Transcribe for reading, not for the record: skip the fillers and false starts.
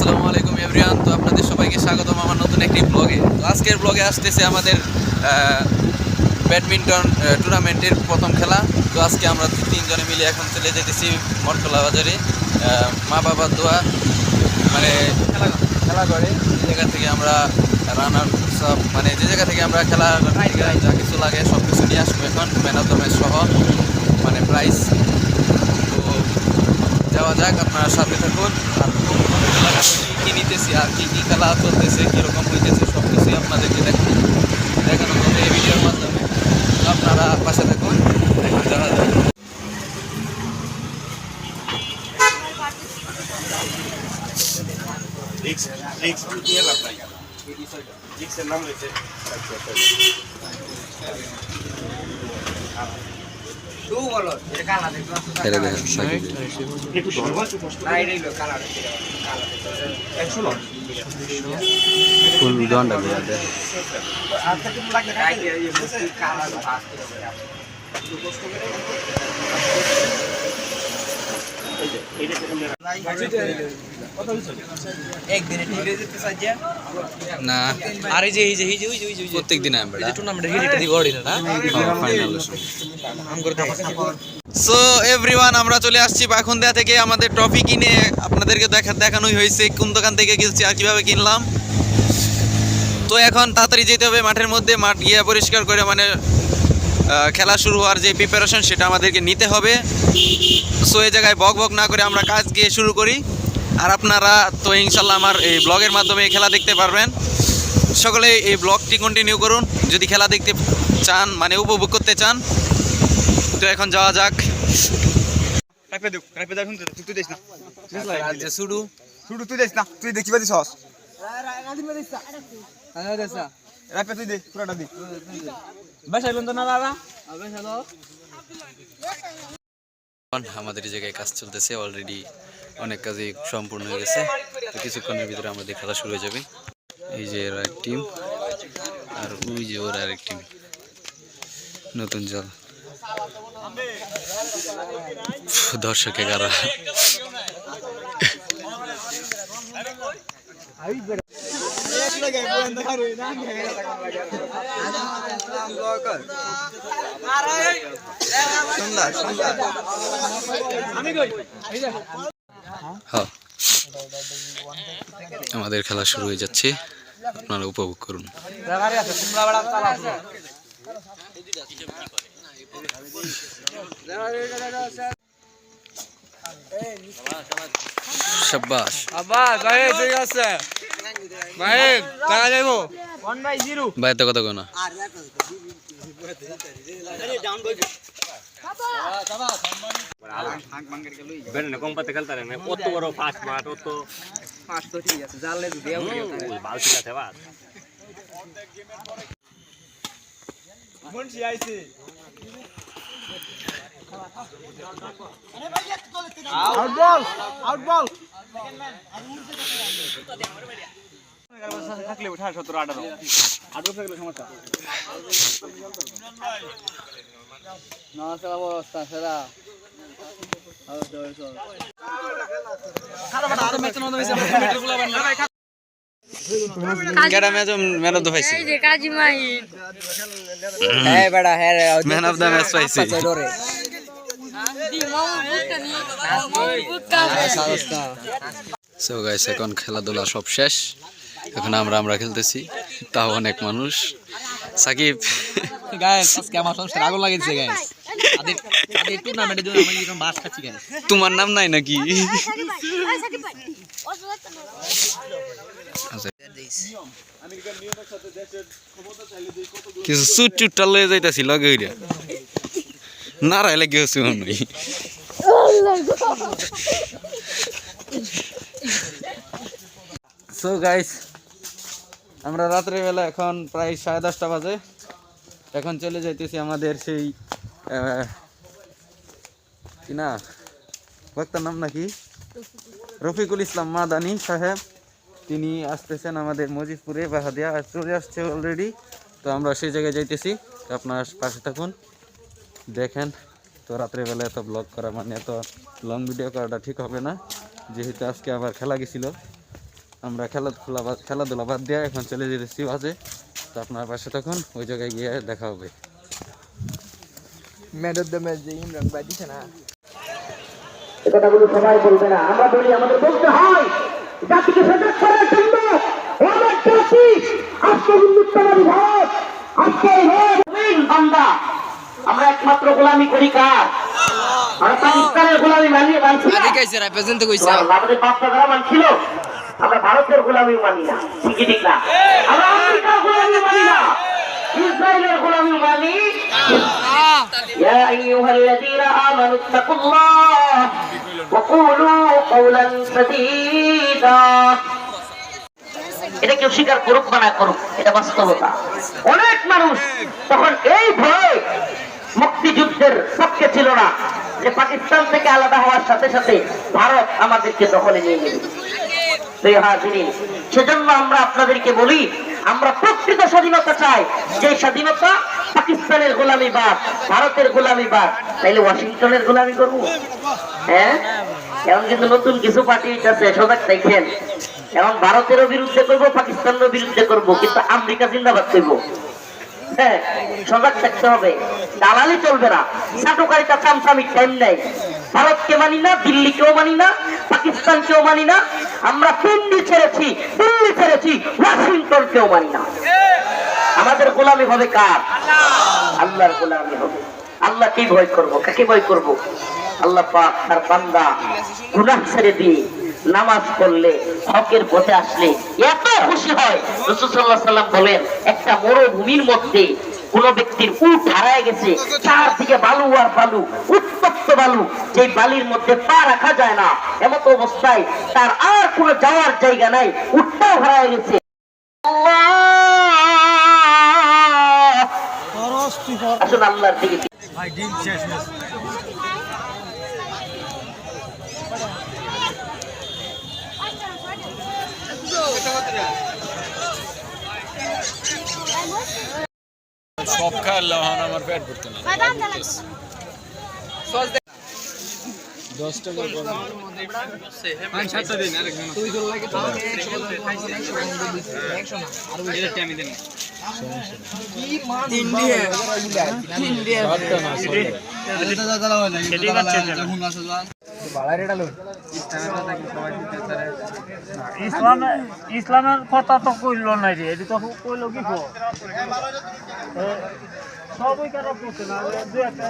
আসসালামু আলাইকুম এভরিওয়ান। তো আপনাদের সবাইকে স্বাগতম আমার নতুন একটি ব্লগে। তো আজকের ব্লগে আসতেছে আমাদের ব্যাডমিন্টন টুর্নামেন্টের প্রথম খেলা। তো আজকে আমরা তিনজনে মিলে এখন চলে যেতেছি মঠখোলা বাজারে। মা বাবার দোয়া মানে খেলা করে যে জায়গা থেকে আমরা রানার সব মানে যে জায়গা থেকে আমরা খেলা যা কিছু লাগে সব কিছু নিয়ে আসবো এখন ম্যান অফ দ্য ম্যাচ সহ মানে প্রাইজ। তো যাওয়া যাক, আপনারা সাথে থাকুন। আর কী নিতেছি আর কী কী খেলা চলতেছে, কীরকম হইতেছে সব কিছুই আপনাদেরকে দেখানো হবে এই ভিডিওর মাধ্যমে। তো আপনারা পাশে থাকুন, এখন যাওয়া যাক। ফুল ডন্ডা না আর এই যে প্রত্যেক দিন সো এভরিওয়ান, আমরা চলে আসছি বাখুন্দিয়া থেকে। আমাদের ট্রফি কিনে আপনাদেরকে দেখানোই হয়েছে কোন দোকান থেকে কিনছি আর কিভাবে কিনলাম। তো এখন তাড়াতাড়ি যেতে হবে মাঠের মধ্যে, মাঠ গিয়ে পরিষ্কার করে মানে খেলা শুরু হওয়ার যে প্রিপারেশন সেটা আমাদেরকে নিতে হবে। সো এই জায়গায় বক না করে আমরা কাজ গিয়ে শুরু করি। আর আপনারা তো ইনশাল্লাহ আমার এই ব্লগের মাধ্যমে খেলা দেখতে পারবেন। সকলে এই ব্লগটি কন্টিনিউ করুন যদি খেলা দেখতে চান, মানে উপভোগ করতে চান। তো এখন যাওয়া যাক। তুই দেখি পাচ্ছিস আমাদের এই জায়গায় কাজ চলতেছে, অলরেডি অনেক কাজই সম্পূর্ণ হয়ে গেছে। তো কিছুক্ষণের ভিতরে আমাদের খেলা শুরু হয়ে যাবে। এই যে এর এক টিম আর ওই যে ওর আরেক টিম। নতুন জল দর্শকে কারা আমাদের খেলা শুরু হয়ে যাচ্ছে, আপনারা উপভোগ করুন। শাবাশ ভাই, তো কথা কোনা কম্পাতে খেলতে অত বড় ফাস্ট মাঠ, অত ফাস্ট তো ঠিক আছে, জানলে ভালো ঠিক আছে। ম্যান অফ দ্য পাইছি, ম্যান অফ দ্য ম্যাচ পাইছি। সো গাইস, এখন খেলাধুলা সব শেষ, এখন আমরা খেলতেছি, তাও অনেক মানুষ। সাকিব গাইস, আজকে আমার সংসার আগুন লাগিয়েছে গাইস। আদের টুর্নামেন্টের জন্য আমি এরকম বাস খাচ্ছি গাইস। তোমার নাম নাই নাকি? কিছু চুটটা লয়ে যাইতাছি লগে হইরা নারাই লাগে হচ্ছে মনে। সো গাইস, আমরা রাত্রেবেলা এখন প্রায় 10:30 বাজে, এখন চলে যাইতেছি আমাদের সেই কি না বক্তার নাম নাকি রফিকুল ইসলাম মাদানী সাহেব, তিনি আসতেছেন আমাদের মজিদপুরে বাহাদিয়া, চলে আসছে অলরেডি। তো আমরা সেই জায়গায় যাইতেছি, আপনার পাশে থাকুন দেখেন। তো রাত্রেবেলা এত ব্লগ করা মানে এত লং ভিডিও করাটা ঠিক হবে না, যেহেতু আজকে আবার খেলা গেছিলো। আমরা খেলাধুলা বাদ দিয়ে এখন চলে যেতেছি বাজে। তো আপনার পাশে তখন ওই জায়গায় গিয়ে দেখা হবে। ম্যান অফ দ্য ম্যাচ যে ইমরান ভাই দিছে না, এ কথাগুলো সবাই বলবে না, আমরা বলি, আমাদের বলতে হয়। জাতিকে সজাগ করার জন্য আমার জাতি আজকে হিন্দুত্ববাদী ভারত, আজকে বান্দা আমরা একমাত্র গোলামি করি কার? আমরা পাকিস্তানের গোলামি মানছি না। আমাদের বাপ-দাদারা মানছিল, আমরা ভারতের গোলামি মানি না, ঠিকই ঠিক না? আমরা আমেরিকার গোলামি মানি না, ইসরায়েলের গোলামি মানি। ইয়া আইয়ুহাল্লাযীনা আমানু তাকুল্লাহ ওয়া কুলু কাওলান সাদীদা। এটা কেউ স্বীকার করুক বা না করুক, এটা বাস্তবতা। অনেক মানুষ তখন এই ভয়ে মুক্তিযুদ্ধের পক্ষে ছিল না যে পাকিস্তান থেকে আলাদা হওয়ার সাথে সাথে ভারত আমাদেরকে দখলে নিয়ে নেবে। সেজন্য আমরা আপনাদেরকে বলি, আমরা প্রকৃত স্বাধীনতা চাই, যে স্বাধীনতা পাকিস্তানের গোলামি বাদ, ভারতের গোলামি বাদ। তাইলে ওয়াশিংটনের গোলামি করবো? হ্যাঁ, এখন কিন্তু নতুন কিছু পার্টি আছে, সজাগ থাকেন। এখন ভারতেরও বিরুদ্ধে করবো, পাকিস্তানেরও বিরুদ্ধে করবো, কিন্তু আমেরিকা জিন্দাবাদ করবো। হ্যাঁ, সজাগ থাকতে হবে, দালালি চলবে না, চাটুকারিতা চামচামির টাইম নেই। ভারতকে মানি না, দিল্লিকেও মানি না, পাকিস্তানকেও মানি না, আমরা দিল্লি ছেড়েছি, ওয়াশিংটনকেও মানি না। আমাদের গোলামি হবে কার? আল্লাহর গোলামি হবে। আল্লাহকে ভয় করব, কাকে ভয় করব? আল্লাহ পাক তার বান্দা গুনাহ ছেড়ে দিয়ে নামাজ পড়লে, হকের পথে আসলে এত খুশি হয়। রাসূল সাল্লাল্লাহু আলাইহি সাল্লাম বলেন, একটা মরুভূমির মধ্যে কোন ব্যক্তির উট হারায় গেছে, চারদিকে বালু আর বালু, উত্তপ্ত বালু, যে বালির মধ্যে পা রাখা যায় না, এমন অবস্থায় তার আর কোনো যাওয়ার জায়গা নাই, উটটাও হারায় গেছে। আসুন আল্লাহর দিকে। সব খাইলাম, আমার পেট ভরতো না। 10 টাকা ইসলামের কথা তো কইল নাই রে, এটি তো কইল কি সবই খারাপ করছে না, দু একটা